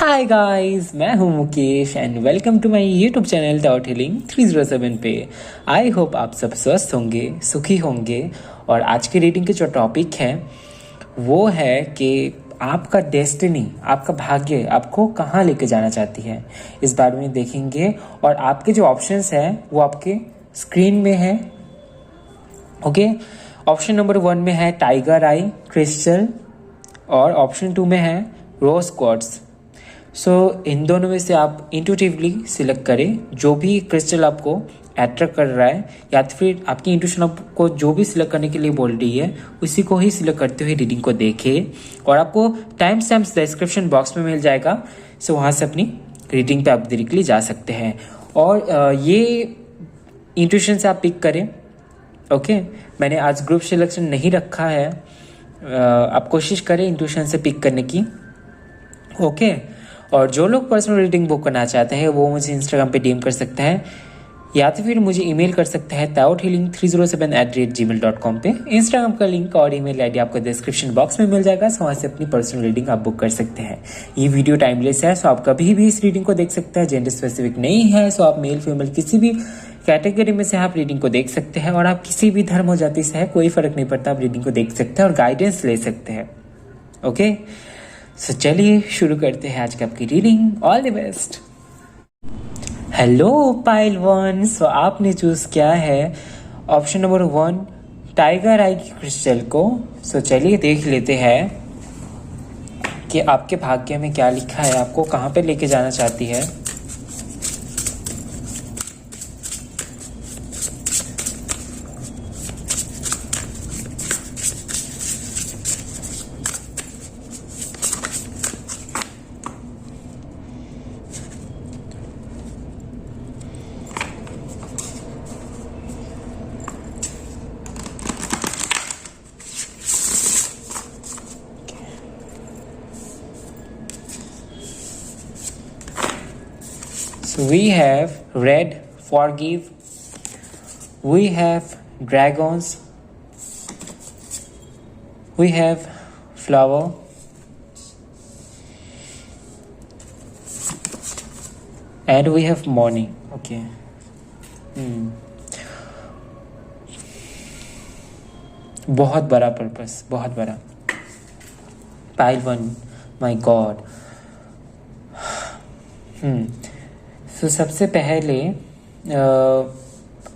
हाय guys, मैं हूं Mukesh and welcome to my YouTube channel doubt healing 307 पे। आई होप आप सब स्वस्थ होंगे, सुखी होंगे। और आज की रीडिंग के जो टॉपिक है वो है कि आपका डेस्टिनी, आपका भाग्य आपको कहाँ लेके जाना चाहती है, इस बारे में देखेंगे। और आपके जो ऑप्शंस हैं वो आपके स्क्रीन में है। ओके, ऑप्शन नंबर 1 में है टाइगर आई क्रिस्टल और ऑप्शन 2 में है रोज क्वार्ट्ज। इन दोनों में से आप इंट्यूटिवली सिलेक्ट करें जो भी क्रिस्टल आपको अट्रैक्ट कर रहा है, या तो फिर आपकी इंट्यूशन आपको जो भी सिलेक्ट करने के लिए बोल रही है उसी को ही सिलेक्ट करते हुए रीडिंग को देखें। और आपको टाइम स्टैम्प्स डिस्क्रिप्शन बॉक्स में मिल जाएगा, सो वहाँ से अपनी रीडिंग पे आप डायरेक्टली जा सकते हैं। और ये इंट्यूशन से आप पिक करें। ओके, मैंने आज ग्रुप सिलेक्शन नहीं रखा है, आप कोशिश करें इंट्यूशन से पिक करने की। ओके, और जो लोग पर्सनल रीडिंग बुक करना चाहते हैं वो मुझे इंस्टाग्राम पे डीएम कर सकते हैं, या तो फिर मुझे ईमेल कर सकते हैं taothealing307@gmail.com पे। इंस्टाग्राम का लिंक और ईमेल आईडी आपको डिस्क्रिप्शन बॉक्स में मिल जाएगा, सो वहाँ से अपनी पर्सनल रीडिंग आप बुक कर सकते हैं। ये वीडियो टाइमलेस है, सो आप कभी भी इस रीडिंग को देख सकते हैं, जेंडर स्पेसिफिक नहीं है। सो आप मेल फीमेल किसी भी कैटेगरी में से आप रीडिंग को देख सकते हैं, और आप किसी भी धर्म और जाति से है कोई फर्क नहीं पड़ता, आप रीडिंग को देख सकते हैं और गाइडेंस ले सकते हैं। ओके, सो चलिए शुरू करते हैं आज की आपकी reading. All the best. Hello pile 1, सो आपने चूज किया है ऑप्शन नंबर 1 टाइगर आई की क्रिस्टल को। सो चलिए देख लेते हैं कि आपके भाग्य में क्या लिखा है, आपको कहाँ पे लेके जाना चाहती है। So we have red, forgive. We have dragons. We have flower. And we have morning. Okay. बहुत बड़ा पर्पस, बहुत बड़ा। Pile 1, my God. तो सबसे पहले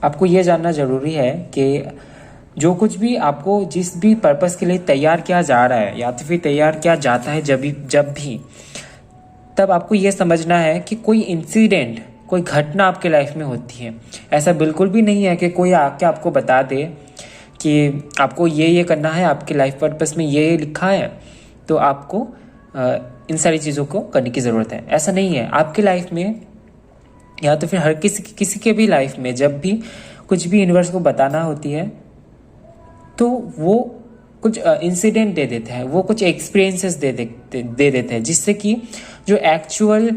आपको ये जानना ज़रूरी है कि जो कुछ भी आपको जिस भी पर्पस के लिए तैयार किया जा रहा है या तो फिर तैयार किया जाता है जब भी, तब आपको ये समझना है कि कोई इंसिडेंट, कोई घटना आपके लाइफ में होती है। ऐसा बिल्कुल भी नहीं है कि कोई आके आपको बता दे कि आपको ये करना है, आपके लाइफ पर्पस में ये लिखा है तो आपको इन सारी चीज़ों को करने की ज़रूरत है। ऐसा नहीं है। आपके लाइफ में या तो फिर हर किसी के भी लाइफ में जब भी कुछ भी यूनिवर्स को बताना होती है तो वो कुछ इंसिडेंट दे देते हैं, वो कुछ एक्सपीरियंसेस दे देते हैं, जिससे कि जो एक्चुअल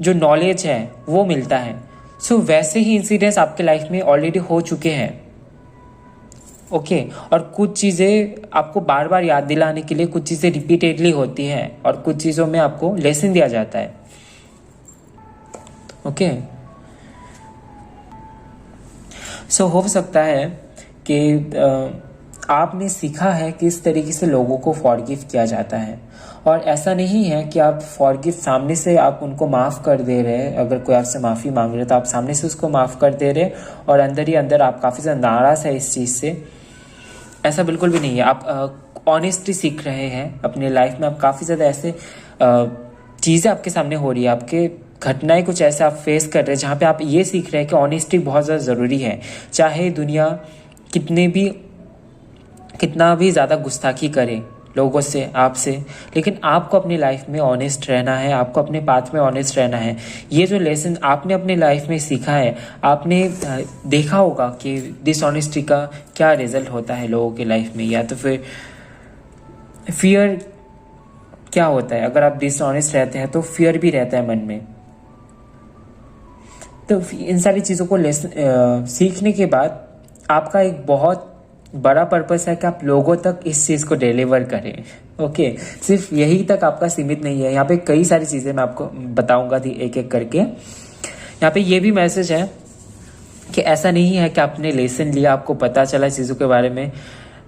जो नॉलेज है वो मिलता है। सो वैसे ही इंसिडेंट्स आपके लाइफ में ऑलरेडी हो चुके हैं। ओके, और कुछ चीज़ें आपको बार बार याद दिलाने के लिए कुछ चीज़ें रिपीटेडली होती हैं, और कुछ चीज़ों में आपको लेसन दिया जाता है। ओके, सो हो सकता है कि आपने सीखा है कि इस तरीके से लोगों को फॉरगिव किया जाता है, और ऐसा नहीं है कि आप फॉरगिव सामने से आप उनको माफ़ कर दे रहे हैं। अगर कोई आपसे माफ़ी मांग रहे तो आप सामने से उसको माफ़ कर दे रहे और अंदर ही अंदर आप काफ़ी ज़्यादा नाराज़ है इस चीज़ से। ऐसा बिल्कुल भी नहीं है। आप ऑनेस्टली सीख रहे हैं अपने लाइफ में। आप काफ़ी ज़्यादा ऐसे चीज़ें आपके सामने हो रही है, आपके घटनाएं कुछ ऐसे आप फेस कर रहे हैं जहाँ पे आप ये सीख रहे हैं कि ऑनेस्टी बहुत ज़्यादा ज़रूरी है। चाहे दुनिया कितना भी ज़्यादा गुस्ताखी करे लोगों से, आपसे, लेकिन आपको अपनी लाइफ में ऑनेस्ट रहना है, आपको अपने पाथ में ऑनेस्ट रहना है। ये जो लेसन आपने अपने लाइफ में सीखा है, आपने देखा होगा कि डिसऑनेस्टी का क्या रिजल्ट होता है लोगों के लाइफ में, या तो फिर फियर क्या होता है। अगर आप डिसऑनेस्ट रहते हैं तो फियर भी रहता है मन में। तो इन सारी चीज़ों को सीखने के बाद आपका एक बहुत बड़ा पर्पस है कि आप लोगों तक इस चीज़ को डिलीवर करें। ओके, सिर्फ यही तक आपका सीमित नहीं है, यहाँ पे कई सारी चीज़ें मैं आपको बताऊंगा थी एक एक करके। यहाँ पे ये भी मैसेज है कि ऐसा नहीं है कि आपने लेसन लिया, आपको पता चला चीज़ों के बारे में,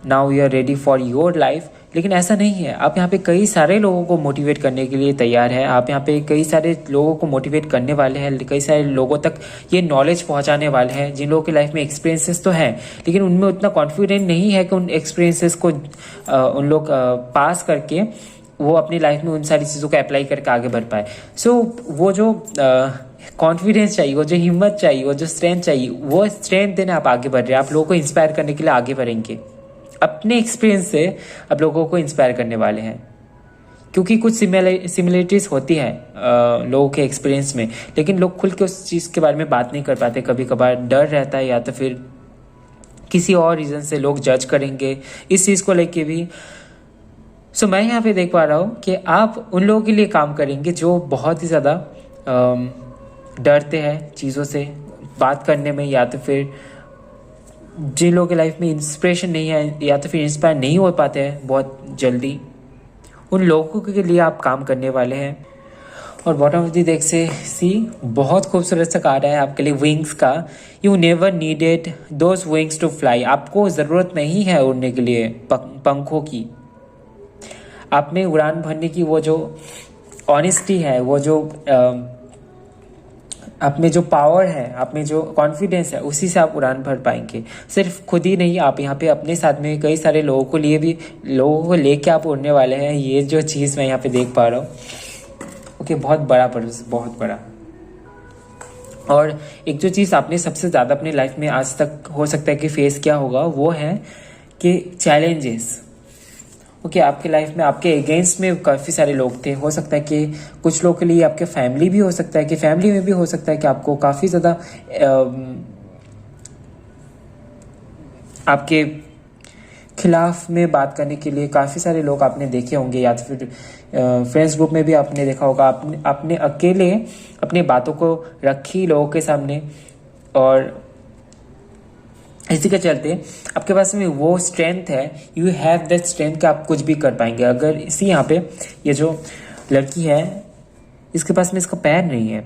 now you are ready for your life, लेकिन ऐसा नहीं है। आप यहाँ पे कई सारे लोगों को मोटिवेट करने के लिए तैयार है, आप यहाँ पे कई सारे लोगों को मोटिवेट करने वाले हैं, कई सारे लोगों तक ये नॉलेज पहुँचाने वाले हैं जिन लोगों की लाइफ में एक्सपीरियंसेस तो हैं लेकिन उनमें उतना कॉन्फिडेंट नहीं है कि उन एक्सपीरियंसेस को उन लोग पास करके वो अपनी लाइफ में उन सारी चीज़ों को अप्लाई करके आगे बढ़ पाए। सो वो जो कॉन्फिडेंस चाहिए, वो जो हिम्मत चाहिए, वो जो स्ट्रेंथ चाहिए, वो स्ट्रेंथ देने आप आगे बढ़ रहे हैं। आप लोगों को इंस्पायर करने के लिए आगे बढ़ेंगे, अपने एक्सपीरियंस से आप लोगों को इंस्पायर करने वाले हैं, क्योंकि कुछ सिमिलरिटीज होती है लोगों के एक्सपीरियंस में, लेकिन लोग खुल के उस चीज़ के बारे में बात नहीं कर पाते। कभी कभार डर रहता है या तो फिर किसी और रीज़न से लोग जज करेंगे इस चीज़ को लेके भी। सो मैं यहाँ पे देख पा रहा हूँ कि आप उन लोगों के लिए काम करेंगे जो बहुत ही ज़्यादा डरते हैं चीज़ों से बात करने में, या तो फिर जिन लोगों की लाइफ में इंस्पिरेशन नहीं है या तो फिर इंस्पायर नहीं हो पाते हैं बहुत जल्दी, उन लोगों के लिए आप काम करने वाले हैं। और बॉटम ऑफ द डेक से सी बहुत खूबसूरत सा कार्ड है आपके लिए, विंग्स का। You never needed those wings to fly. आपको ज़रूरत नहीं है उड़ने के लिए पंखों की। आप में उड़ान भरने की वो जो ऑनेस्टी है, वो जो आप में जो पावर है, आप में जो कॉन्फिडेंस है, उसी से आप उड़ान भर पाएंगे। सिर्फ खुद ही नहीं, आप यहाँ पे अपने साथ में कई सारे लोगों को लेके आप उड़ने वाले हैं। ये जो चीज़ मैं यहाँ पे देख पा रहा हूँ, ओके, बहुत बड़ा पर्पस, बहुत बड़ा। और एक जो चीज़ आपने सबसे ज़्यादा अपनी लाइफ में आज तक हो सकता है कि फेस किया होगा, वो है कि चैलेंजेस। ओके, आपके लाइफ में आपके अगेंस्ट में काफ़ी सारे लोग थे। हो सकता है कि कुछ लोगों के लिए आपके फैमिली भी हो सकता है, कि फैमिली में भी हो सकता है कि आपको काफ़ी ज़्यादा आपके खिलाफ में बात करने के लिए काफ़ी सारे लोग आपने देखे होंगे, या तो फिर फ्रेंड्स ग्रुप में भी आपने देखा होगा। आपने अकेले अपनी बातों को रखी लोगों के सामने, और इसी के चलते आपके पास में वो स्ट्रेंथ है, यू हैव दैट स्ट्रेंथ कि आप कुछ भी कर पाएंगे। अगर इसी यहाँ पे ये जो लड़की है, इसके पास में इसका पैर नहीं है,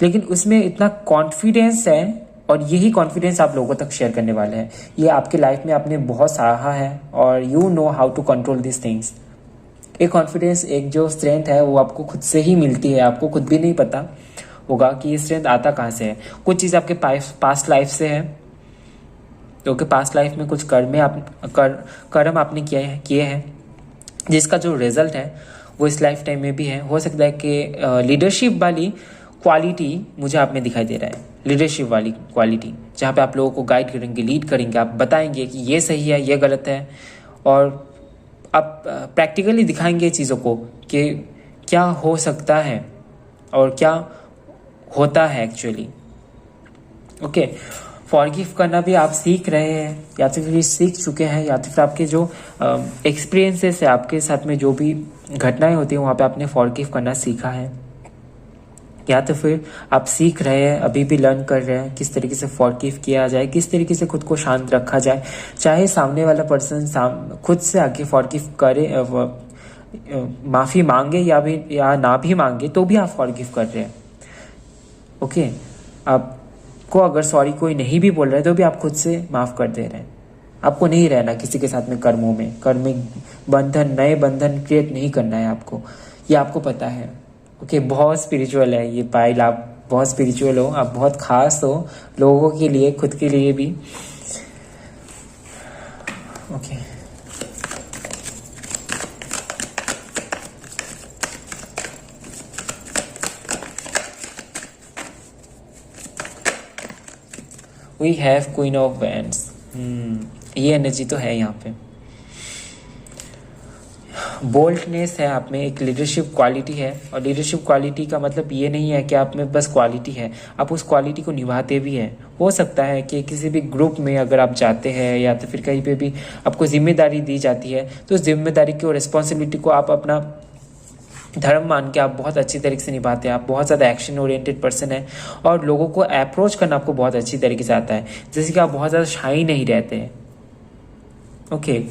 लेकिन उसमें इतना कॉन्फिडेंस है, और यही कॉन्फिडेंस आप लोगों तक शेयर करने वाले हैं। ये आपके लाइफ में आपने बहुत सराहा है, और you know how to control this things. एक कॉन्फिडेंस, एक जो स्ट्रेंथ है, वो आपको खुद से ही मिलती है। आपको खुद भी नहीं पता होगा कि ये स्ट्रेंथ आता कहाँ से है। कुछ चीज़ आपके पास्ट लाइफ से है, क्योंकि पास्ट लाइफ में कुछ कर्म आपने किए हैं जिसका जो रिजल्ट है वो इस लाइफ टाइम में भी है। हो सकता है कि लीडरशिप वाली क्वालिटी मुझे आप में दिखाई दे रहा है, लीडरशिप वाली क्वालिटी, जहाँ पे आप लोगों को गाइड करेंगे, लीड करेंगे, आप बताएंगे कि ये सही है, ये गलत है, और आप प्रैक्टिकली दिखाएंगे चीज़ों को कि क्या हो सकता है और क्या होता है एक्चुअली। ओके, फॉरगिव करना भी आप सीख रहे हैं, या तो फिर सीख चुके हैं, या तो फिर आपके जो एक्सपीरियंसेस है, आपके साथ में जो भी घटनाएं होती हैं वहाँ पे आपने फॉरगिव करना सीखा है, या तो फिर आप सीख रहे हैं, अभी भी लर्न कर रहे हैं किस तरीके से फॉरगिव किया जाए, किस तरीके से खुद को शांत रखा जाए। चाहे सामने वाला पर्सन खुद से आके फॉरगिव करे, माफ़ी मांगे या ना भी मांगे, तो भी आप फॉरगिव कर रहे हैं। ओके, आपको अगर सॉरी कोई नहीं भी बोल रहा है तो भी आप खुद से माफ़ कर दे रहे हैं। आपको नहीं रहना किसी के साथ में कर्म में बंधन, नए बंधन क्रिएट नहीं करना है आपको, ये आपको पता है। ओके, बहुत स्पिरिचुअल है ये पायल, आप बहुत स्पिरिचुअल हो, आप बहुत खास हो लोगों के लिए, खुद के लिए भी। Okay, we have queen of wands. ये एनर्जी तो है यहाँ पे। बोल्डनेस है आप में, एक लीडरशिप क्वालिटी है, और लीडरशिप क्वालिटी का मतलब ये नहीं है कि आप में बस क्वालिटी है, आप उस क्वालिटी को निभाते भी हैं। हो सकता है कि किसी भी ग्रुप में अगर आप जाते हैं, या तो फिर कहीं पे भी आपको जिम्मेदारी दी जाती है, तो उस जिम्मेदारी की और रिस्पॉन्सिबिलिटी को आप अपना धर्म मान के आप बहुत अच्छी तरीके से निभाते हैं। आप बहुत ज़्यादा एक्शन ओरिएंटेड पर्सन है, और लोगों को अप्रोच करना आपको बहुत अच्छी तरीके से आता है, जैसे कि आप बहुत ज़्यादा शाई नहीं रहते हैं। ओके,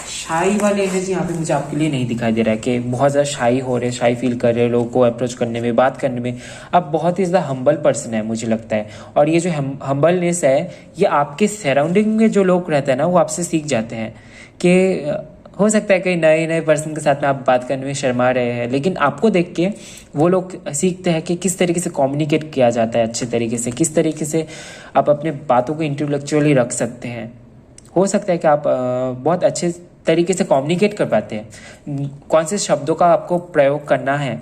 शाई वाले एनर्जी यहाँ पे मुझे आपके लिए नहीं दिखाई दे रहा है कि बहुत ज़्यादा शाई हो रहे, शाई फील कर रहे हैं लोगों को अप्रोच करने में, बात करने में। आप बहुत ही ज़्यादा हम्बल पर्सन है मुझे लगता है। और ये जो हम्बलनेस है, ये आपके सराउंडिंग में जो लोग रहते हैं ना, वो आपसे सीख जाते हैं कि हो सकता है कई नए नए पर्सन के साथ में आप बात करने में शर्मा रहे हैं, लेकिन आपको देख के वो लोग सीखते हैं कि किस तरीके से कम्युनिकेट किया जाता है अच्छे तरीके से, किस तरीके से आप अपने बातों को इंटेलेक्चुअली रख सकते हैं। हो सकता है कि आप बहुत अच्छे तरीके से कम्युनिकेट कर पाते हैं, कौन से शब्दों का आपको प्रयोग करना है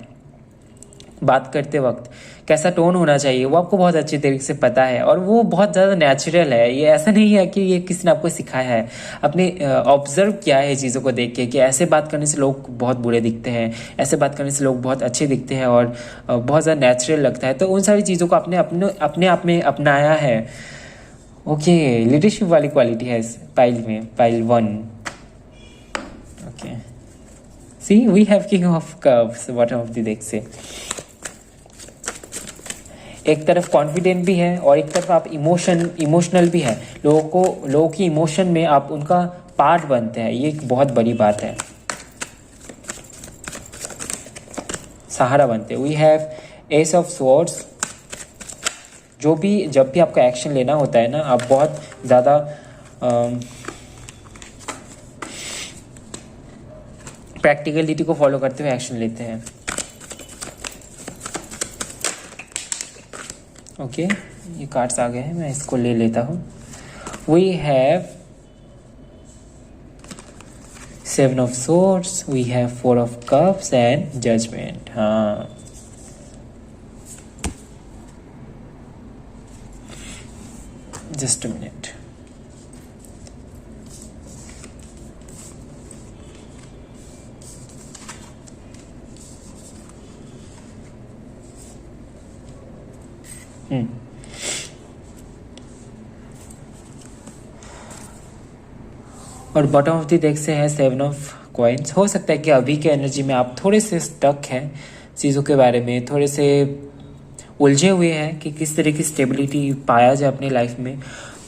बात करते वक्त, कैसा टोन होना चाहिए, वो आपको बहुत अच्छी तरीके से पता है। और वो बहुत ज़्यादा नेचुरल है, ये ऐसा नहीं है कि ये किसी ने आपको सिखाया है। आपने ऑब्जर्व किया है चीज़ों को देख के कि ऐसे बात करने से लोग बहुत बुरे दिखते हैं, ऐसे बात करने से लोग बहुत अच्छे दिखते हैं और बहुत ज़्यादा नेचुरल लगता है। तो उन सारी चीज़ों को आपने अपने आप में अपनाया है। ओके, लीडरशिप वाली क्वालिटी है इस पाइल में, pile 1। Okay, see we have king of cups bottom of the deck से। एक तरफ कॉन्फिडेंट भी है और एक तरफ आप इमोशनल भी है। लोगों की इमोशन में आप उनका पार्ट बनते हैं, ये एक बहुत बड़ी बात है, सहारा बनते हैं। We have ace of swords. जब भी आपका एक्शन लेना होता है ना, आप बहुत ज़्यादा प्रैक्टिकलिटी को फॉलो करते हुए एक्शन लेते हैं। ओके, ये कार्ड्स आ गए हैं, मैं इसको ले लेता हूँ। We have 7 of swords, we have 4 of cups and judgement. हाँ, जस्ट अ मिनट। और बॉटम ऑफ द डेक से है 7 ऑफ कॉइन्स। हो सकता है कि अभी के एनर्जी में आप थोड़े से स्टक हैं चीज़ों के बारे में, थोड़े से उलझे हुए हैं कि किस तरह की स्टेबिलिटी पाया जाए अपनी लाइफ में।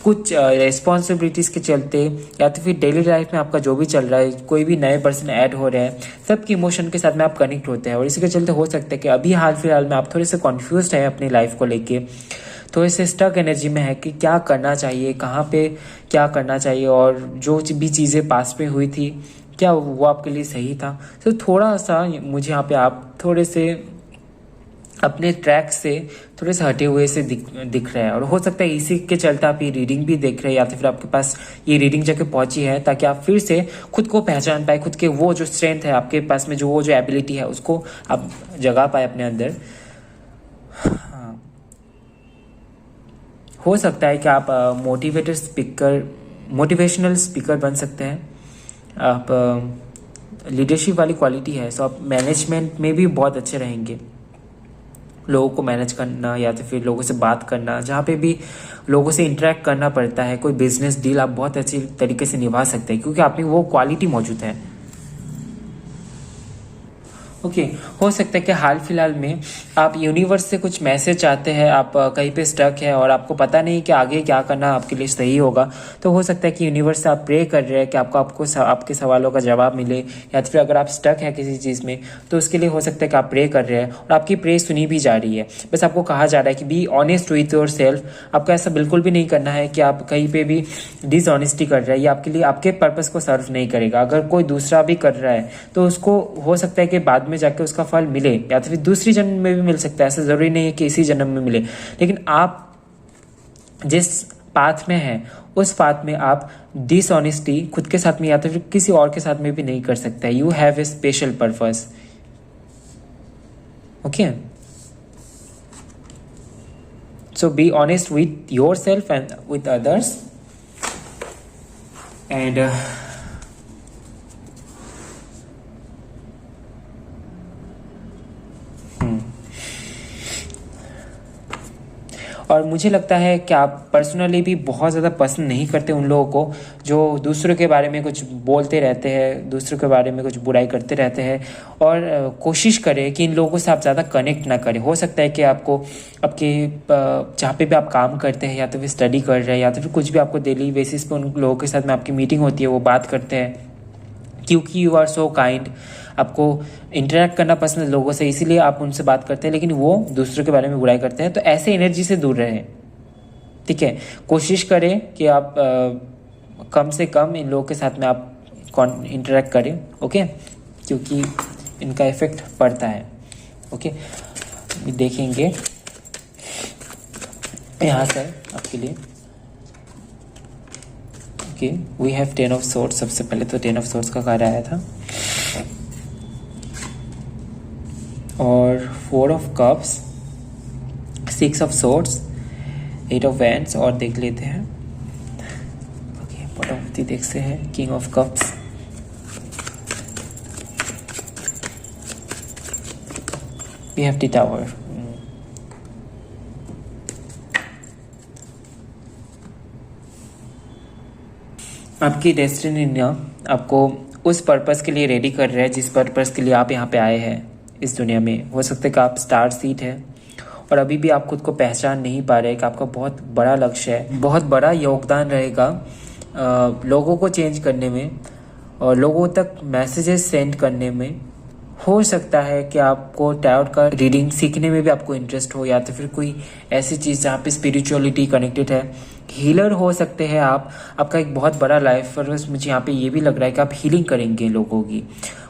कुछ रिस्पॉन्सिबिलिटीज़ के चलते या तो फिर डेली लाइफ में आपका जो भी चल रहा है, कोई भी नए पर्सन ऐड हो रहे हैं, सबके इमोशन के साथ में आप कनेक्ट होते हैं। और इसी के चलते हो सकता है कि अभी हाल फिलहाल में आप थोड़े से कन्फ्यूज्ड हैं अपनी लाइफ को लेके, थोड़े से स्टक एनर्जी में है कि क्या करना चाहिए, कहाँ पे क्या करना चाहिए, और जो भी चीज़ें पास में हुई थी क्या वो आपके लिए सही था। तो थोड़ा सा मुझे यहाँ पे आप थोड़े से अपने ट्रैक से थोड़े से हटे हुए से दिख रहे हैं। और हो सकता है इसी के चलते आप ये रीडिंग भी देख रहे हैं, या तो फिर आपके पास ये रीडिंग जाके पहुंची है ताकि आप फिर से खुद को पहचान पाए, खुद के वो जो स्ट्रेंथ है आपके पास में, वो जो एबिलिटी है उसको आप जगा पाए अपने अंदर। हाँ, हो सकता है कि आप मोटिवेशनल स्पीकर बन सकते हैं। आप लीडरशिप वाली क्वालिटी है, सो आप मैनेजमेंट में भी बहुत अच्छे रहेंगे। लोगों को मैनेज करना या तो फिर लोगों से बात करना, जहाँ पे भी लोगों से इंटरेक्ट करना पड़ता है, कोई बिजनेस डील आप बहुत अच्छी तरीके से निभा सकते हैं क्योंकि आप में वो क्वालिटी मौजूद है। ओके, हो सकता है कि हाल फिलहाल में आप यूनिवर्स से कुछ मैसेज चाहते हैं, आप कहीं पे स्टक है और आपको पता नहीं कि आगे क्या करना आपके लिए सही होगा। तो हो सकता है कि यूनिवर्स से आप प्रे कर रहे हैं कि आपको आपके सवालों का जवाब मिले, या तो फिर अगर आप स्टक है किसी चीज़ में तो उसके लिए हो सकता है कि आप प्रे कर रहे हैं और आपकी प्रे सुनी भी जा रही है। बस आपको कहा जा रहा है कि be honest with your self. आपको ऐसा बिल्कुल भी नहीं करना है कि आप कहीं पर भी डिसऑनेस्टी कर रहे हैं, ये आपके लिए आपके पर्पज़ को सर्व नहीं करेगा। अगर कोई दूसरा भी कर रहा है तो उसको हो सकता है कि बाद में जाके उसका फल मिले, या तो फिर दूसरी जन्म में भी मिल सकता है। ऐसा जरूरी नहीं है कि इसी जन्म में मिले, लेकिन आप जिस पाथ में हैं उस पाथ में आप डिसऑनेस्टी खुद के साथ में या तो फिर किसी और के साथ में भी नहीं कर सकते। You have a special purpose. Okay, so be honest with your self and with others and और मुझे लगता है कि आप पर्सनली भी बहुत ज़्यादा पसंद नहीं करते उन लोगों को जो दूसरों के बारे में कुछ बोलते रहते हैं, दूसरों के बारे में कुछ बुराई करते रहते हैं। और कोशिश करें कि इन लोगों से आप ज़्यादा कनेक्ट ना करें। हो सकता है कि आपको आपके जहाँ पे भी आप काम करते हैं, या तो फिर स्टडी कर रहे हैं, या तो फिर कुछ भी आपको डेली बेसिस पे उन लोगों के साथ में आपकी मीटिंग होती है, वो बात करते हैं, क्योंकि यू आर सो काइंड, आपको इंटरेक्ट करना पसंद है लोगों से, इसीलिए आप उनसे बात करते हैं, लेकिन वो दूसरों के बारे में बुराई करते हैं। तो ऐसे एनर्जी से दूर रहें, ठीक है। कोशिश करें कि आप कम से कम इन लोगों के साथ में आप इंटरेक्ट करें, ओके, क्योंकि इनका इफेक्ट पड़ता है, ओके। देखेंगे यहाँ सर आपके लिए, okay, we have 10 of swords. सबसे पहले तो 10 ऑफ सोर्ड्स का कार्ड आया था, और 4 of cups, 6 of swords, 8 of wands, और देख लेते हैं, okay, bottom of the deck से है king of cups, we have the tower. आपकी डेस्टिनी ना आपको उस पर्पस के लिए रेडी कर रहा है जिस पर्पस के लिए आप यहाँ पे आए हैं इस दुनिया में। हो सकता है कि आप स्टार सीट है और अभी भी आप खुद को पहचान नहीं पा रहे कि आपका बहुत बड़ा लक्ष्य है, बहुत बड़ा योगदान रहेगा लोगों को चेंज करने में और लोगों तक मैसेजेस सेंड करने में। हो सकता है कि आपको टैरोट का रीडिंग सीखने में भी आपको इंटरेस्ट हो, या तो फिर कोई ऐसी चीज़ जहाँ पे स्पिरिचुअलिटी कनेक्टेड है। हीलर हो सकते हैं आप, आपका एक बहुत बड़ा लाइफ पर्पस मुझे यहाँ पे ये भी लग रहा है कि आप हीलिंग करेंगे लोगों की।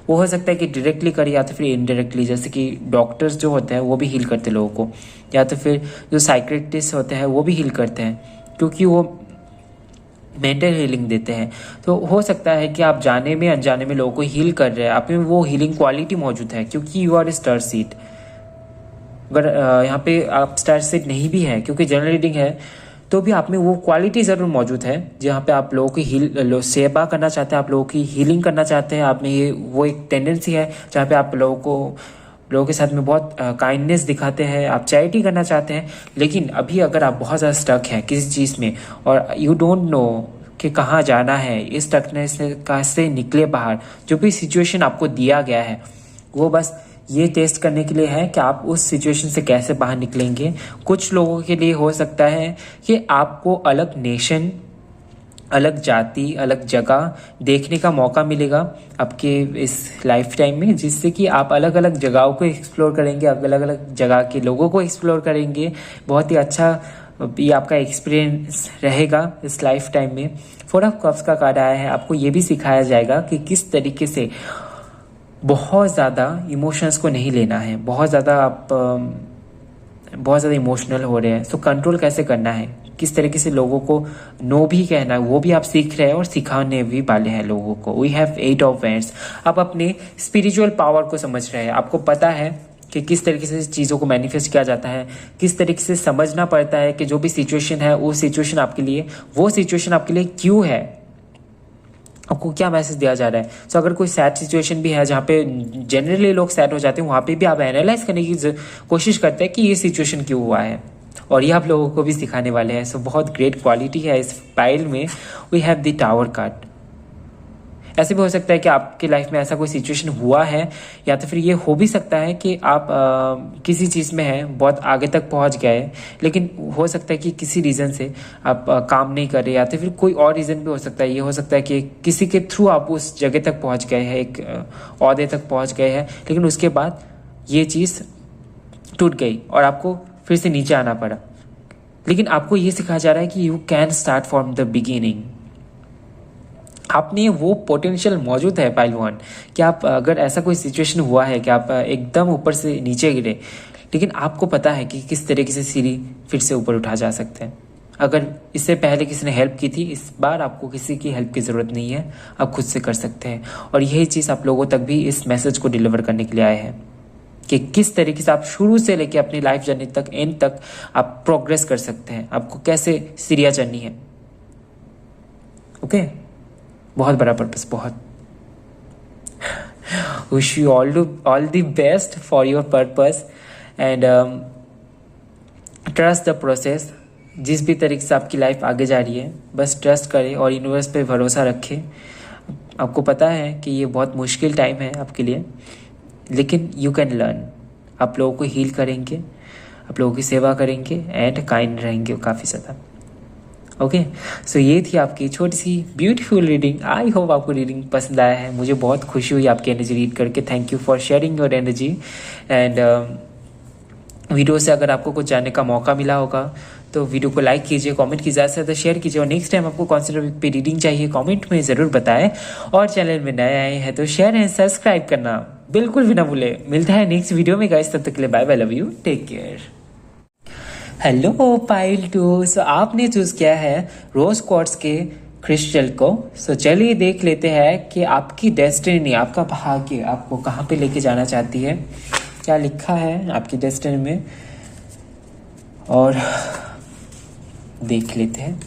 वो हो सकता है कि डायरेक्टली करिए या तो फिर इनडायरेक्टली, जैसे कि डॉक्टर्स जो होते हैं वो भी हील करते हैं लोगों को, या तो फिर जो साइकेट्रिस्ट होते हैं वो भी हील करते हैं, क्योंकि वो मेंटल हीलिंग देते हैं। तो हो सकता है कि आप जाने में अनजाने में लोगों को हील कर रहे हैं, आप में वो हीलिंग क्वालिटी मौजूद है, क्योंकि यू आर स्टार सीड। अगर यहाँ पे आप स्टार सीड नहीं भी है, क्योंकि जनरल रीडिंग है, तो भी आप में वो क्वालिटी ज़रूर मौजूद है जहाँ पे आप लोगों की सेवा करना चाहते हैं, आप लोगों की हीलिंग करना चाहते हैं। आप में ये वो एक टेंडेंसी है जहाँ पे आप लोगों के साथ में बहुत काइंडनेस दिखाते हैं, आप चैरिटी करना चाहते हैं। लेकिन अभी अगर आप बहुत ज़्यादा स्टक हैं किसी चीज़ में और यू डोंट नो कि कहाँ जाना है, इस स्टकनेस से निकले बाहर। जो भी सिचुएशन आपको दिया गया है वो बस ये टेस्ट करने के लिए है कि आप उस सिचुएशन से कैसे बाहर निकलेंगे। कुछ लोगों के लिए हो सकता है कि आपको अलग नेशन, अलग जाति, अलग जगह देखने का मौका मिलेगा आपके इस लाइफ टाइम में, जिससे कि आप अलग अलग जगहों को एक्सप्लोर करेंगे, अलग अलग जगह के लोगों को एक्सप्लोर करेंगे। बहुत ही अच्छा ये आपका एक्सपीरियंस रहेगा इस लाइफ टाइम में। 4 ऑफ कप्स का कार्ड आया है, आपको ये भी सिखाया जाएगा कि किस तरीके से बहुत ज़्यादा इमोशंस को नहीं लेना है। बहुत ज़्यादा इमोशनल हो रहे हैं, सो कंट्रोल कैसे करना है, किस तरीके से लोगों को नो भी कहना है, वो भी आप सीख रहे हैं और सिखाने भी वाले हैं लोगों को। वी हैव 8 ऑफ वैंड्स, आप अपने स्पिरिचुअल पावर को समझ रहे हैं। आपको पता है कि किस तरीके से चीज़ों को मैनिफेस्ट किया जाता है, किस तरीके से समझना पड़ता है कि जो भी सिचुएशन है वो सिचुएशन आपके लिए क्यों है, आपको क्या मैसेज दिया जा रहा है। सो अगर कोई सैड सिचुएशन भी है जहाँ पे जनरली लोग सैड हो जाते हैं, वहाँ पे भी आप एनालाइज करने की कोशिश करते हैं कि ये सिचुएशन क्यों हुआ है, और ये आप लोगों को भी सिखाने वाले हैं। सो बहुत ग्रेट क्वालिटी है इस फाइल में। We have the tower card. ऐसे भी हो सकता है कि आपके लाइफ में ऐसा कोई सिचुएशन हुआ है, या तो फिर ये हो भी सकता है कि आप किसी चीज़ में हैं, बहुत आगे तक पहुंच गए, लेकिन हो सकता है कि किसी रीज़न से आप काम नहीं कर रहे, या तो फिर कोई और रीज़न भी हो सकता है। ये हो सकता है कि किसी के थ्रू आप उस जगह तक पहुंच गए हैं, एक ओहदे तक पहुंच गए हैं, लेकिन उसके बाद ये चीज़ टूट गई और आपको फिर से नीचे आना पड़ा। लेकिन आपको ये सिखाया जा रहा है कि you can start from the beginning. आप में वो पोटेंशियल मौजूद है पाइल 1 कि आप अगर ऐसा कोई सिचुएशन हुआ है कि आप एकदम ऊपर से नीचे गिरे, लेकिन आपको पता है कि किस तरीके से सीढ़ी फिर से ऊपर उठा जा सकते हैं। अगर इससे पहले किसी ने हेल्प की थी, इस बार आपको किसी की हेल्प की ज़रूरत नहीं है, आप खुद से कर सकते हैं। और यही चीज़ आप लोगों तक भी इस मैसेज को डिलीवर करने के लिए आए हैं कि किस तरीके से आप शुरू से लेके अपनी लाइफ जर्नी तक एंड तक आप प्रोग्रेस कर सकते हैं, आपको कैसे सीढ़ियाँ चढ़नी है। ओके, बहुत बड़ा पर्पस, बहुत। Wish you all the best for your purpose and trust the process. जिस भी तरीके से आपकी लाइफ आगे जा रही है, बस ट्रस्ट करें और यूनिवर्स पे भरोसा रखें। आपको पता है कि ये बहुत मुश्किल टाइम है आपके लिए, लेकिन यू कैन लर्न। आप लोगों को हील करेंगे, आप लोगों की सेवा करेंगे एंड काइंड रहेंगे काफ़ी ज़्यादा। ओके, सो ये थी आपकी छोटी सी ब्यूटीफुल रीडिंग। आई होप आपको रीडिंग पसंद आया है। मुझे बहुत खुशी हुई आपकी एनर्जी रीड करके। Thank you for sharing your energy. And video से अगर आपको कुछ जानने का मौका मिला होगा तो वीडियो को लाइक कीजिए, कमेंट कीजिए, ज़्यादा से ज़्यादा शेयर कीजिए। और नेक्स्ट टाइम आपको कौन से टॉपिक पे रीडिंग चाहिए कमेंट में ज़रूर बताएं। और चैनल में नए आए हैं तो शेयर एंड सब्सक्राइब करना बिल्कुल भी ना भूले। मिलता है नेक्स्ट वीडियो में गाइस, तब तक के लिए bye bye, love you, take care. Hello pile 2, so आपने चूज किया है रोज क्वार्ट्ज के क्रिस्टल को। सो चलिए देख लेते हैं कि आपकी डेस्टिनी, आपका भाग्य आपको कहाँ पे लेके जाना चाहती है, क्या लिखा है आपकी डेस्टिनी में, और देख लेते हैं।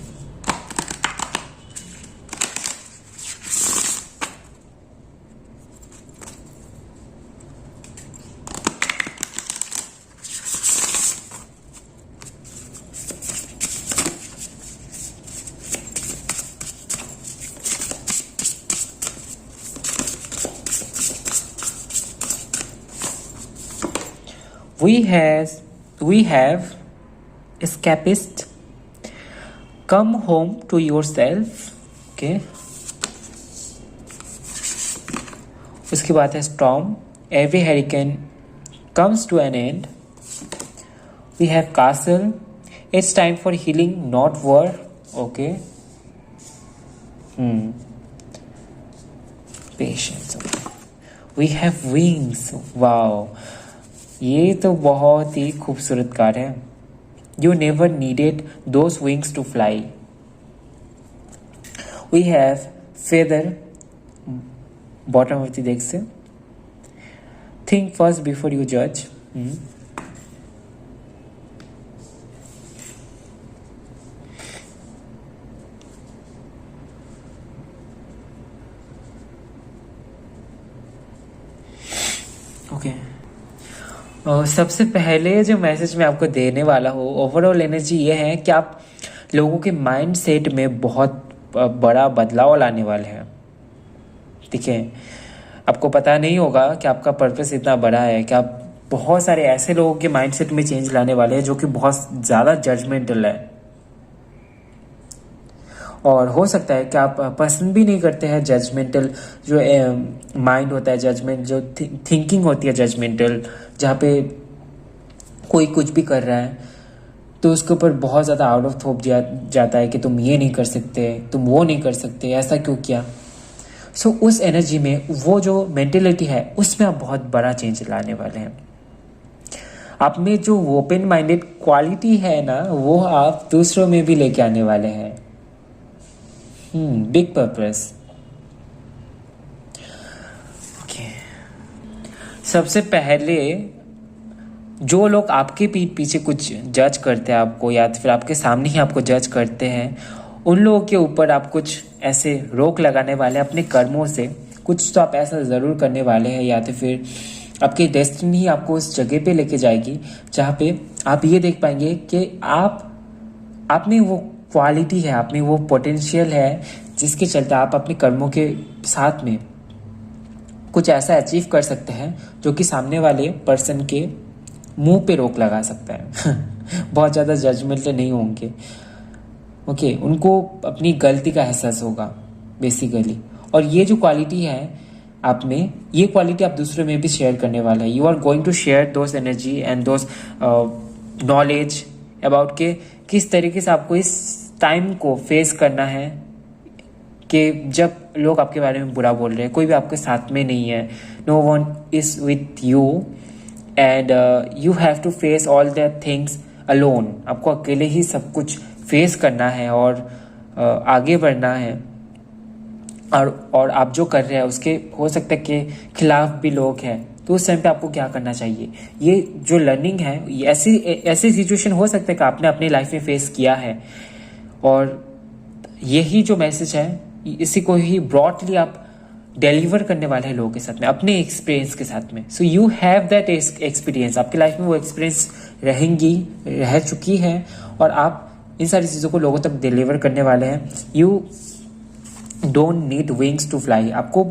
We have escapist, come home to yourself, okay। उसके बाद है storm, every hurricane comes to an end। We have castle, it's time for healing not war, okay। patience, okay। We have wings, wow, ये तो बहुत ही खूबसूरत card है। You never needed those wings to fly. We have feather, bottom of the deck से, think first before you जज। Okay, सबसे पहले जो मैसेज मैं आपको देने वाला हूँ, ओवरऑल एनर्जी ये है कि आप लोगों के माइंड सेट में बहुत बड़ा बदलाव लाने वाले हैं। ठीक है, आपको पता नहीं होगा कि आपका पर्पस इतना बड़ा है कि आप बहुत सारे ऐसे लोगों के माइंड सेट में चेंज लाने वाले हैं जो कि बहुत ज़्यादा जजमेंटल है। और हो सकता है कि आप पसंद भी नहीं करते हैं जजमेंटल जो माइंड होता है, जजमेंट जो थिंकिंग होती है जजमेंटल, जहाँ पे कोई कुछ भी कर रहा है तो उसके ऊपर बहुत ज़्यादा आउट ऑफ थोप दिया जाता है कि तुम ये नहीं कर सकते, तुम वो नहीं कर सकते, ऐसा क्यों किया। सो उस एनर्जी में, वो जो मेंटेलिटी है उसमें आप बहुत बड़ा चेंज लाने वाले हैं। आप में जो ओपन माइंडेड क्वालिटी है ना, वो आप दूसरों में भी लेके आने वाले हैं। Big purpose. ओके, सबसे पहले जो लोग आपके पीठ पीछे कुछ जज करते हैं आपको, या फिर आपके सामने ही आपको जज करते हैं, उन लोगों के ऊपर आप कुछ ऐसे रोक लगाने वाले हैं अपने कर्मों से। कुछ तो आप ऐसा ज़रूर करने वाले हैं, या तो फिर आपकी डेस्टिनी ही आपको उस जगह पे लेके जाएगी जहाँ पे आप ये देख पाएंगे कि आप में वो क्वालिटी है, आप में वो पोटेंशियल है, जिसके चलते आप अपने कर्मों के साथ में कुछ ऐसा अचीव कर सकते हैं जो कि सामने वाले पर्सन के मुंह पे रोक लगा सकता है। बहुत ज़्यादा जजमेंटल नहीं होंगे। ओके, उनको अपनी गलती का एहसास होगा बेसिकली। और ये जो क्वालिटी है आप में, ये क्वालिटी आप दूसरों में भी शेयर करने वाला है। You are going to share those energy and those knowledge about के किस तरीके से आपको इस टाइम को फेस करना है कि जब लोग आपके बारे में बुरा बोल रहे हैं, कोई भी आपके साथ में नहीं है, no one is with you, and you have to face all the things alone. आपको अकेले ही सब कुछ फेस करना है और आगे बढ़ना है। और आप जो कर रहे हैं उसके हो सकता है कि खिलाफ भी लोग हैं, तो उस टाइम पे आपको क्या करना चाहिए। ये जो लर्निंग है, ऐसी सिचुएशन हो सकता है कि आपने अपनी लाइफ में फेस किया है, और यही जो मैसेज है इसी को ही ब्रॉडली आप डिलीवर करने वाले हैं लोगों के साथ में, अपने एक्सपीरियंस के साथ में। So you have that experience, आपकी लाइफ में वो एक्सपीरियंस रह चुकी है, और आप इन सारी चीज़ों को लोगों तक डिलीवर करने वाले हैं। You don't need wings to fly. आपको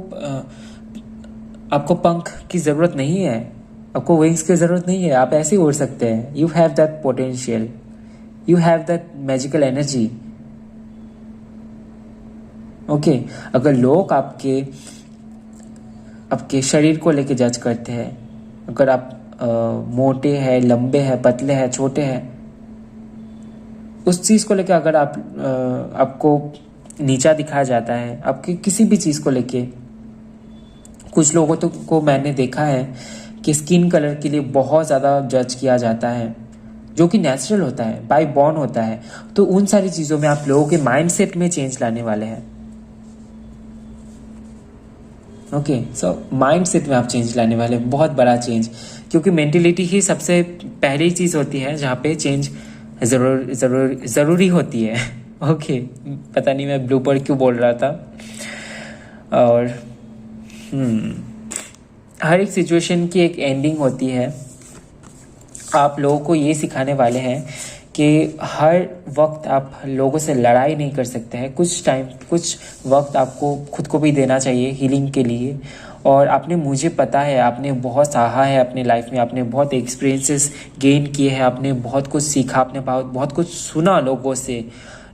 पंख की ज़रूरत नहीं है, आपको विंग्स की ज़रूरत नहीं है, आप ऐसे ही उड़ सकते हैं। You have that potential, you have that magical energy okay, अगर लोग आपके आपके शरीर को लेके जज करते हैं, अगर आप मोटे हैं, लंबे हैं, पतले हैं, छोटे हैं, उस चीज़ को लेके अगर आपको नीचा दिखाया जाता है, आपकी किसी भी चीज़ को लेके, कुछ लोगों को मैंने देखा है कि स्किन कलर के लिए बहुत ज़्यादा जज किया जाता है, जो कि नेचुरल होता है, बाय बॉर्न होता है। तो उन सारी चीज़ों में आप लोगों के माइंडसेट में चेंज लाने वाले हैं। ओके, सो माइंडसेट में आप चेंज लाने वाले हैं, बहुत बड़ा चेंज, क्योंकि मेंटेलिटी ही सबसे पहली चीज़ होती है जहाँ पे चेंज ज़रूरी होती है। ओके, पता नहीं मैं ब्लूपर क्यों बोल रहा था। और हर एक सिचुएशन की एक एंडिंग होती है। आप लोगों को ये सिखाने वाले हैं कि हर वक्त आप लोगों से लड़ाई नहीं कर सकते हैं। कुछ वक्त आपको खुद को भी देना चाहिए हीलिंग के लिए। और आपने, मुझे पता है, आपने बहुत सहा है अपने लाइफ में, आपने बहुत एक्सपीरियंसेस गेन किए हैं, आपने बहुत कुछ सीखा, आपने बहुत कुछ सुना लोगों से,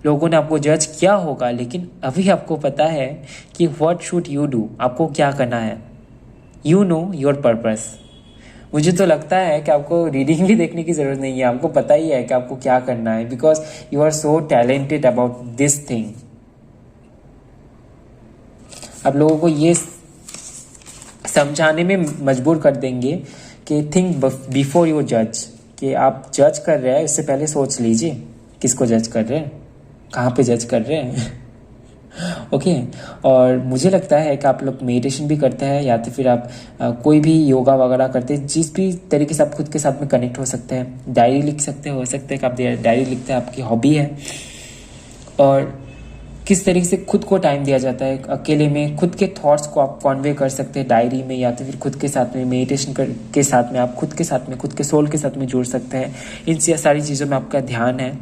लोगों ने आपको जज किया होगा, लेकिन अभी आपको पता है कि व्हाट शुड यू डू, आपको क्या करना है। You know your purpose. मुझे तो लगता है कि आपको रीडिंग भी देखने की ज़रूरत नहीं है, आपको पता ही है कि आपको क्या करना है, because you are so talented about this thing. आप लोगों को ये समझाने में मजबूर कर देंगे कि थिंक बिफोर यू जज, कि आप जज कर रहे हैं इससे पहले सोच लीजिए किसको जज कर रहे हैं, कहाँ पे जज कर रहे हैं। ओके, और मुझे लगता है कि आप लोग मेडिटेशन भी करते हैं, या तो फिर आप कोई भी योगा वगैरह करते हैं, जिस भी तरीके से आप खुद के साथ में कनेक्ट हो सकते हैं। डायरी लिख सकते हो सकता है कि आप डायरी लिखते हैं, आपकी हॉबी है। और किस तरीके से खुद को टाइम दिया जाता है अकेले में, खुद के थॉट्स को आप कॉन्वे कर सकते हैं डायरी में, या तो फिर खुद के साथ में मेडिटेशन के साथ में आप खुद के साथ में, खुद के सोल के साथ में जुड़ सकते हैं। इन सारी चीज़ों में आपका ध्यान है,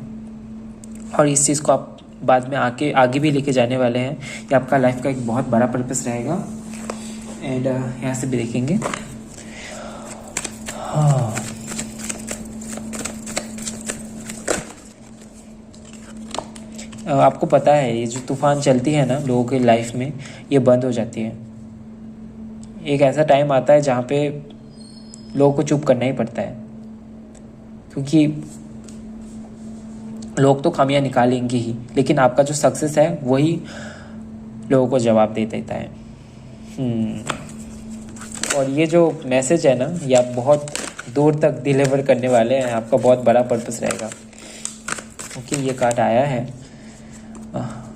और इस चीज़ को आप बाद में आगे भी लेके जाने वाले हैं। ये आपका लाइफ का एक बहुत बड़ा पर्पस रहेगा। एंड यहाँ से भी देखेंगे। हाँ, आपको पता है ये जो तूफान चलती है ना लोगों के लाइफ में, ये बंद हो जाती है। एक ऐसा टाइम आता है जहाँ पे लोगों को चुप करना ही पड़ता है, क्योंकि लोग तो खामियां निकालेंगे ही, लेकिन आपका जो सक्सेस है वही लोगों को जवाब दे देता है। और ये जो मैसेज है ना, ये आप बहुत दूर तक डिलीवर करने वाले हैं, आपका बहुत बड़ा पर्पस रहेगा। ओके, ये कार्ड आया है।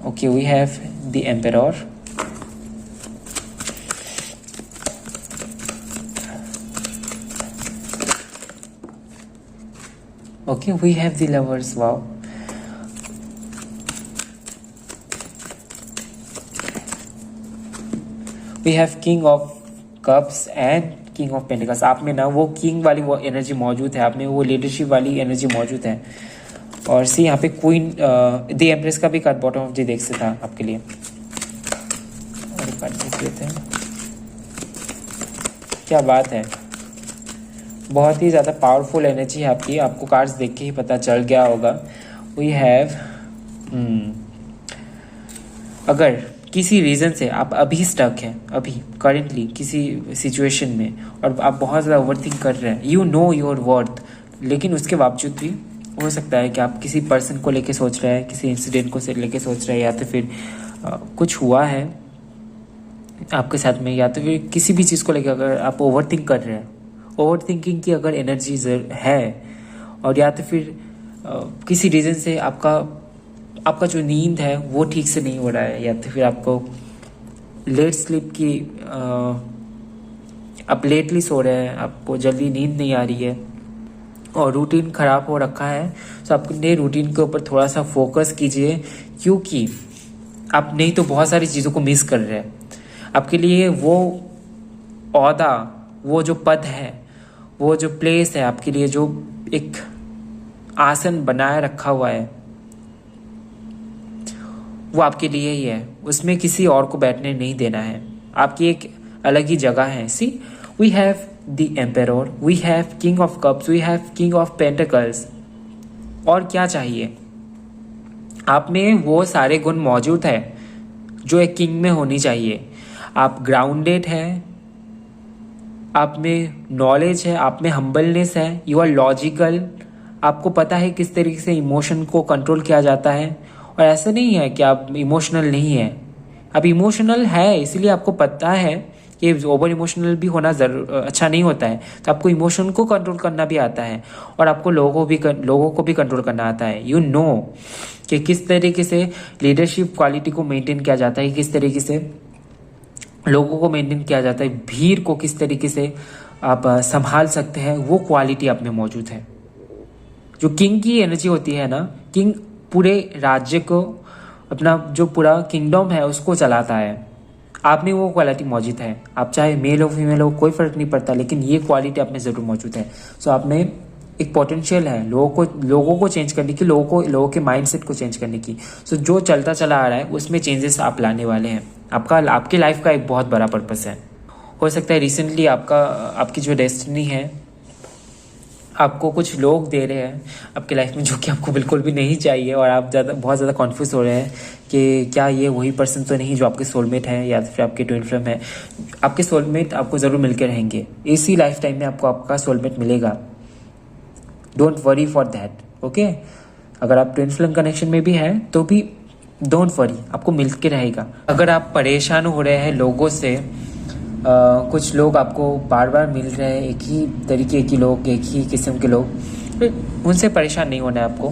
Okay, we have the emperor. Okay, we have the lovers. Wow, we have king of cups and king of pentacles. आप में ना वो किंग वाली वो एनर्जी मौजूद है, आप में वो लीडरशिप वाली एनर्जी मौजूद है। और सी यहाँ पे क्वीन द एम्प्रेस का भी card bottom of the deck से था आपके लिए। और कार्ड देख लेते हैं, क्या बात है, बहुत ही ज़्यादा पावरफुल एनर्जी है आपकी, आपको कार्ड्स देख के ही पता चल गया होगा। वी हैव अगर किसी रीज़न से आप अभी स्टक हैं, अभी करेंटली किसी सिचुएशन में, और आप बहुत ज़्यादा ओवरथिंक कर रहे हैं, यू नो योर वर्थ, लेकिन उसके बावजूद भी हो सकता है कि आप किसी पर्सन को लेके सोच रहे हैं, किसी इंसिडेंट को लेके सोच रहे हैं, या तो फिर कुछ हुआ है आपके साथ में, या तो फिर किसी भी चीज़ को लेकर अगर आप ओवरथिंक कर रहे हैं, ओवर थिंकिंग की अगर एनर्जी है, और या तो फिर किसी रीज़न से आपका जो नींद है वो ठीक से नहीं हो रहा है, या तो फिर आपको लेट स्लीप की आप लेटली सो रहे हैं, आपको जल्दी नींद नहीं आ रही है, और रूटीन ख़राब हो रखा है, तो अपने रूटीन के ऊपर थोड़ा सा फोकस कीजिए, क्योंकि आप नहीं तो बहुत सारी चीज़ों को मिस कर रहे हैं। आपके लिए वो ओहदा, वो जो पद है, वो जो प्लेस है, आपके लिए जो एक आसन बनाए रखा हुआ है, वो आपके लिए ही है, उसमें किसी और को बैठने नहीं देना है, आपकी एक अलग ही जगह है। See, we have the emperor, we have king of cups, we have king of pentacles. और क्या चाहिए? आप में वो सारे गुण मौजूद है, जो एक किंग में होनी चाहिए। आप ग्राउंडेड है, आप में नॉलेज है, आप में हम्बलनेस है, यू आर लॉजिकल, आपको पता है किस तरीके से इमोशन को कंट्रोल किया जाता है। और ऐसा नहीं है कि आप इमोशनल नहीं है, आप इमोशनल है, इसलिए आपको पता है कि ओवर इमोशनल भी होना अच्छा नहीं होता है। तो आपको इमोशन को कंट्रोल करना भी आता है और आपको लोगों को भी कंट्रोल करना आता है। यू नो कि किस तरीके से लीडरशिप क्वालिटी को मेंटेन किया जाता है, किस तरीके से लोगों को मेंटेन किया जाता है, भीड़ को किस तरीके से आप संभाल सकते हैं, वो क्वालिटी आप में मौजूद है। जो किंग की एनर्जी होती है ना, किंग पूरे राज्य को, अपना जो पूरा किंगडम है उसको चलाता है। आप में वो क्वालिटी मौजूद है, आप चाहे मेल हो फीमेल हो कोई फर्क नहीं पड़ता, लेकिन ये क्वालिटी आप में ज़रूर मौजूद है। सो आप में एक पोटेंशियल है लोगों को चेंज करने की, लोगों के माइंडसेट को चेंज करने की। सो जो चलता चला आ रहा है उसमें चेंजेस आप लाने वाले हैं। आपकी लाइफ का एक बहुत बड़ा पर्पस है। हो सकता है रिसेंटली आपकी जो डेस्टिनी है आपको कुछ लोग दे रहे हैं आपकी लाइफ में, जो कि आपको बिल्कुल भी नहीं चाहिए, और आप बहुत ज़्यादा कॉन्फ्यूज हो रहे हैं कि क्या ये वही पर्सन तो नहीं जो आपके सोलमेट है या फिर आपके ट्विन फ्लेम है। आपके सोलमेट आपको ज़रूर मिलकर रहेंगे, इसी लाइफ टाइम में आपको आपका सोलमेट मिलेगा। Don't worry for that, okay. अगर आप ट्विन फ्लेम कनेक्शन में भी हैं तो भी डोंट वरी, आपको मिल के रहेगा। अगर आप परेशान हो रहे हैं लोगों से, कुछ लोग आपको बार बार मिल रहे हैं, एक ही तरीके के लोग, एक ही किस्म के लोग, उनसे परेशान नहीं होना है आपको।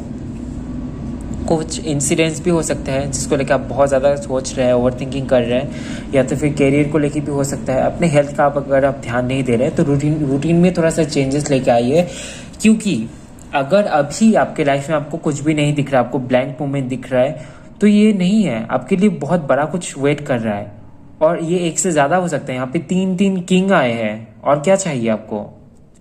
कुछ इंसिडेंट्स भी हो सकते हैं जिसको लेकर आप बहुत ज़्यादा सोच रहे हैं, ओवर थिंकिंग कर रहे हैं, या तो फिर करियर को लेकर भी हो सकता है। अपने हेल्थ का अगर आप ध्यान नहीं दे रहे हैं तो रूटीन में थोड़ा सा चेंजेस लेके आइए, क्योंकि अगर अभी आपके लाइफ में आपको कुछ भी नहीं दिख रहा, आपको ब्लैंक मोमेंट दिख रहा है, तो ये नहीं है, आपके लिए बहुत बड़ा कुछ वेट कर रहा है। और ये एक से ज़्यादा हो सकता है। यहाँ पे 3 किंग आए हैं, और क्या चाहिए आपको?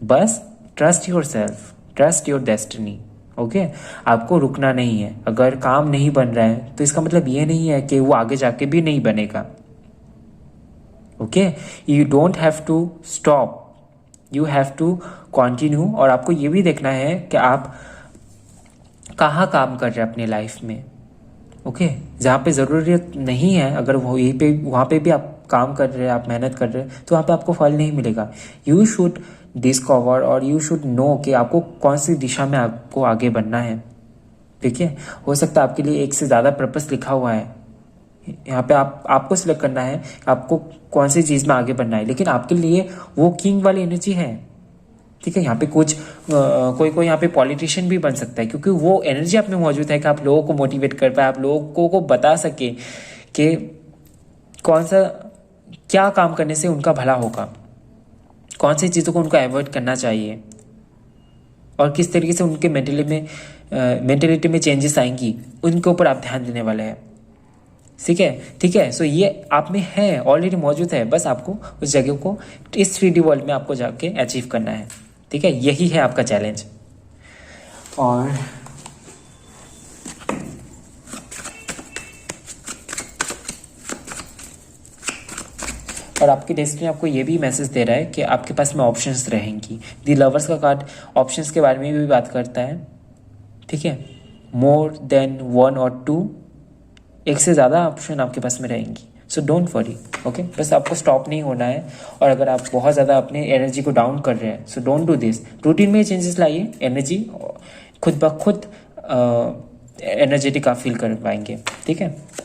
बस trust your self, trust your destiny, okay. आपको रुकना नहीं है। अगर काम नहीं बन रहा है तो इसका मतलब ये नहीं है कि वो आगे जाके भी नहीं बनेगा, okay. You don't have to stop, you have to continue. और आपको ये भी देखना है कि आप कहाँ काम कर रहे हैं अपने लाइफ में, ओके। जहाँ पे ज़रूरत नहीं है, अगर वहाँ पे भी आप काम कर रहे हैं, आप मेहनत कर रहे हैं, तो वहाँ पे आपको फल नहीं मिलेगा। यू शुड डिस्कवर और यू शुड नो कि आपको कौन सी दिशा में आपको आगे बढ़ना है, ठीक है। हो सकता है आपके लिए एक से ज़्यादा पर्पस लिखा हुआ है, यहाँ पे आपको सिलेक्ट करना है आपको कौन सी चीज़ में आगे बढ़ना है, लेकिन आपके लिए वो किंग वाली एनर्जी है, ठीक है। यहाँ पे कोई यहाँ पे पॉलिटिशियन भी बन सकता है, क्योंकि वो एनर्जी आप में मौजूद है कि आप लोगों को मोटिवेट कर पाए, आप लोगों को बता सके कि क्या काम करने से उनका भला होगा, कौन सी चीज़ों को उनको अवॉइड करना चाहिए, और किस तरीके से उनके मेंटेलिटी में चेंजेस आएंगी, उनके ऊपर आप ध्यान देने वाले हैं, ठीक है। सो ये आप में है, ऑलरेडी मौजूद है, बस आपको उस जगह को इस 3D वर्ल्ड में आपको जाके अचीव करना है, ठीक है। यही है आपका चैलेंज। और आपकी डेस्टिनी आपको ये भी मैसेज दे रहा है कि आपके पास में ऑप्शंस रहेंगी। दी लवर्स का कार्ड ऑप्शंस के बारे में भी बात करता है, ठीक है। मोर देन 1 और 2, एक से ज़्यादा ऑप्शन आपके पास में रहेंगी। So don't worry, okay. बस आपको स्टॉप नहीं होना है। और अगर आप बहुत ज़्यादा अपने एनर्जी को डाउन कर रहे हैं, so don't do this. Routine में चेंजेस लाइए, एनर्जी खुद ब खुद एनर्जेटिक आप फील कर पाएंगे, ठीक है।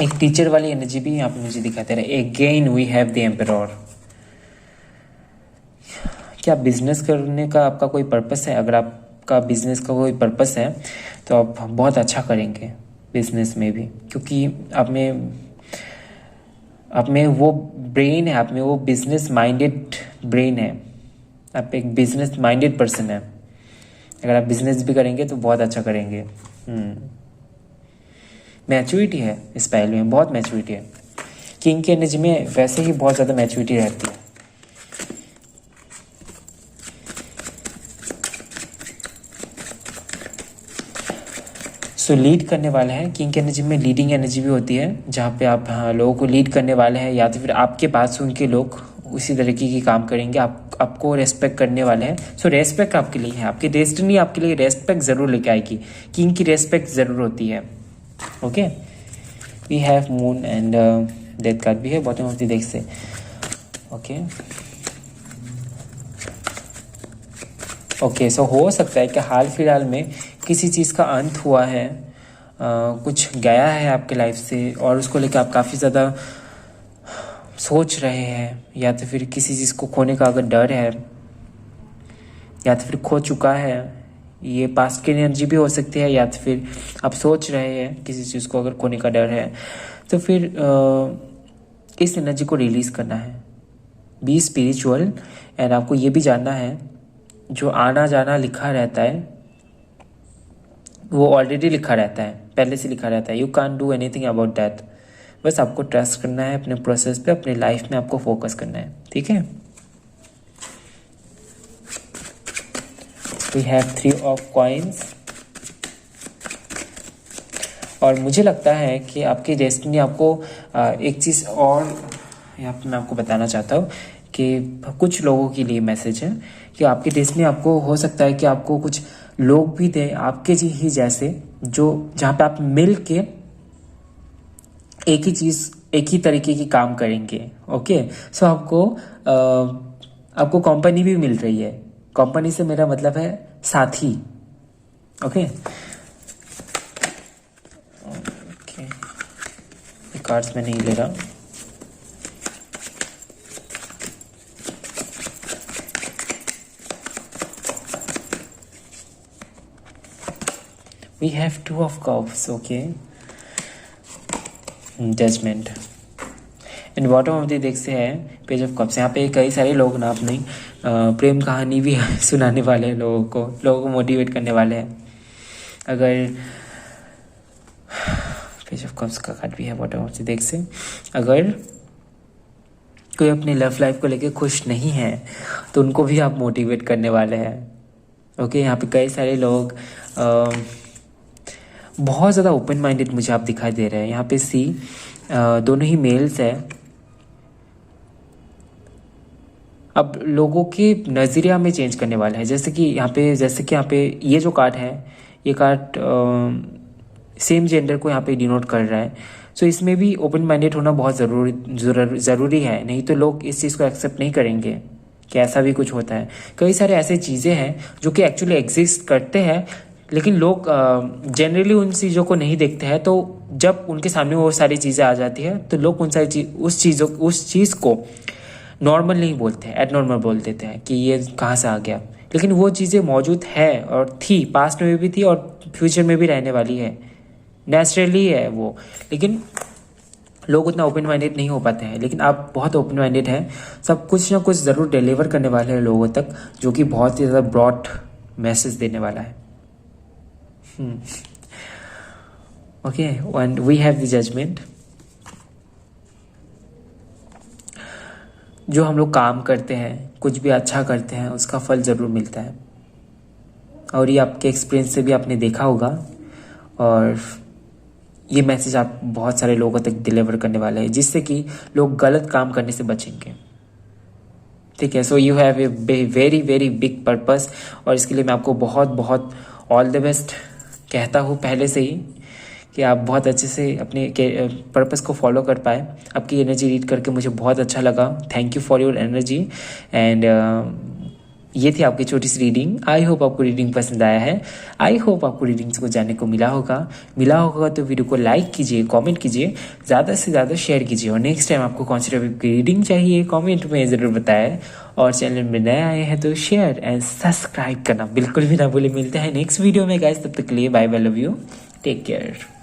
एक टीचर वाली एनर्जी भी यहाँ पे मुझे दिखाते रहे। Again we have the emperor. क्या बिजनेस करने का आपका कोई पर्पस है? अगर आपका बिजनेस का कोई पर्पस है तो आप बहुत अच्छा करेंगे बिजनेस में भी, क्योंकि आप में वो ब्रेन है, आप में वो बिजनेस माइंडेड ब्रेन है, आप एक बिजनेस माइंडेड पर्सन है। अगर आप बिजनेस भी करेंगे तो बहुत अच्छा करेंगे। मैच्योरिटी है इस पहलू में, बहुत मैच्योरिटी है। किंग की एनर्जी में वैसे ही बहुत ज़्यादा मैच्योरिटी रहती है। सो लीड करने वाला है। किंग की एनर्जी में लीडिंग एनर्जी भी होती है, जहाँ पे आप लोगों को लीड करने वाले हैं, या तो फिर आपके बात सुन के लोग उसी तरीके की काम करेंगे, आपको रेस्पेक्ट करने वाले हैं। सो रेस्पेक्ट आपके लिए है, आपकी डेस्टिनी आपके लिए रेस्पेक्ट ज़रूर लेके आएगी। किंग की रेस्पेक्ट ज़रूर होती है। Okay, we have moon and death card भी है बॉटम ऑफ द डेक से। ओके, सो हो सकता है कि हाल फिलहाल में किसी चीज़ का अंत हुआ है, कुछ गया है आपके लाइफ से, और उसको लेकर आप काफ़ी ज़्यादा सोच रहे हैं, या तो फिर किसी चीज़ को खोने का अगर डर है, या तो फिर खो चुका है। ये पास्ट की एनर्जी भी हो सकती है, या तो फिर आप सोच रहे हैं किसी चीज़ को अगर खोने का डर है, तो फिर इस एनर्जी को रिलीज़ करना है। बी स्पिरिचुअल, एंड आपको ये भी जानना है जो आना जाना लिखा रहता है वो ऑलरेडी लिखा रहता है, पहले से लिखा रहता है। You can't do anything about that. बस आपको ट्रस्ट करना है अपने प्रोसेस पे, अपने लाइफ में आपको फोकस करना है, ठीक है। वी हैव 3 ऑफ कॉइन्स, और मुझे लगता है कि आपकी डेस्टिनी आपको एक चीज़ और यहाँ पे मैं आपको बताना चाहता हूँ कि कुछ लोगों के लिए मैसेज है कि आपकी डेस्टिनी आपको हो सकता है कि आपको कुछ लोग भी दें आपके ही जैसे, जो जहाँ पे आप मिल के एक ही चीज़, एक ही तरीके की काम करेंगे। ओके, सो आपको कंपनी भी मिल रही है। कंपनी से मेरा मतलब है साथी। ओके, कार्ड्स में नहीं ले रहा। We have 2 of cups, okay. Judgment. And bottom of the deck से है पेज ऑफ कप्स। यहाँ पे कई सारे लोग ना अपनी प्रेम कहानी भी सुनाने वाले हैं, लोगों को मोटिवेट करने वाले हैं। अगर पेज ऑफ कप्स का कार्ड भी है बॉटम ऑफ द डेक से, अगर कोई अपनी लव लाइफ को लेके खुश नहीं है तो उनको भी आप मोटिवेट करने वाले हैं। ओके, यहाँ पे कई सारे लोग बहुत ज़्यादा ओपन माइंडेड मुझे आप दिखाई दे रहे हैं। यहाँ पे दोनों ही मेल्स है। अब लोगों के नज़रिया में चेंज करने वाला है। जैसे कि यहाँ पे ये जो कार्ड है, ये कार्ड सेम जेंडर को यहाँ पे डिनोट कर रहा है। सो इसमें भी ओपन माइंडेड होना बहुत ज़रूरी है, नहीं तो लोग इस चीज़ को एक्सेप्ट नहीं करेंगे कि ऐसा भी कुछ होता है। कई सारे ऐसे चीज़ें हैं जो कि एक्चुअली एग्जिस्ट करते हैं, लेकिन लोग जनरली उन चीज़ों को नहीं देखते हैं। तो जब उनके सामने वो सारी चीज़ें आ जाती है तो लोग उस चीज़ को नॉर्मल नहीं बोलते हैं, एडनॉर्मल बोल देते हैं कि ये कहाँ से आ गया। लेकिन वो चीज़ें मौजूद है और थी, पास्ट में भी थी और फ्यूचर में भी रहने वाली है, नेचुरली है वो। लेकिन लोग उतना ओपन माइंडेड नहीं हो पाते हैं। लेकिन आप बहुत ओपन माइंडेड हैं, सब कुछ ना कुछ ज़रूर डिलीवर करने वाले हैं लोगों तक, जो कि बहुत ही ज़्यादा ब्रॉड मैसेज देने वाला है। Okay, and we have the judgement. जो हम लोग काम करते हैं, कुछ भी अच्छा करते हैं, उसका फल ज़रूर मिलता है। और ये आपके एक्सपीरियंस से भी आपने देखा होगा, और ये मैसेज आप बहुत सारे लोगों तक डिलीवर करने वाले हैं, जिससे कि लोग गलत काम करने से बचेंगे। ठीक है, so you have a very very big purpose, और इसके लिए मैं आपको बहुत बहुत ऑल द बेस्ट कहता हूँ पहले से ही, कि आप बहुत अच्छे से अपने पर्पस को फॉलो कर पाए। आपकी एनर्जी रीड करके मुझे बहुत अच्छा लगा। Thank you for your energy. And ये थी आपकी छोटी सी रीडिंग। आई होप आपको रीडिंग पसंद आया है। आई होप आपको रीडिंग्स को जानने को मिला होगा तो वीडियो को लाइक कीजिए, कमेंट कीजिए, ज़्यादा से ज़्यादा शेयर कीजिए। और नेक्स्ट टाइम आपको कौन सी टॉपिक की रीडिंग चाहिए कमेंट में ज़रूर बताएं। और चैनल में नए आए हैं तो शेयर एंड सब्सक्राइब करना बिल्कुल भी ना भूलें। मिलते हैं नेक्स्ट वीडियो में गाइस, तब तक के लिए bye bye, love you, take care.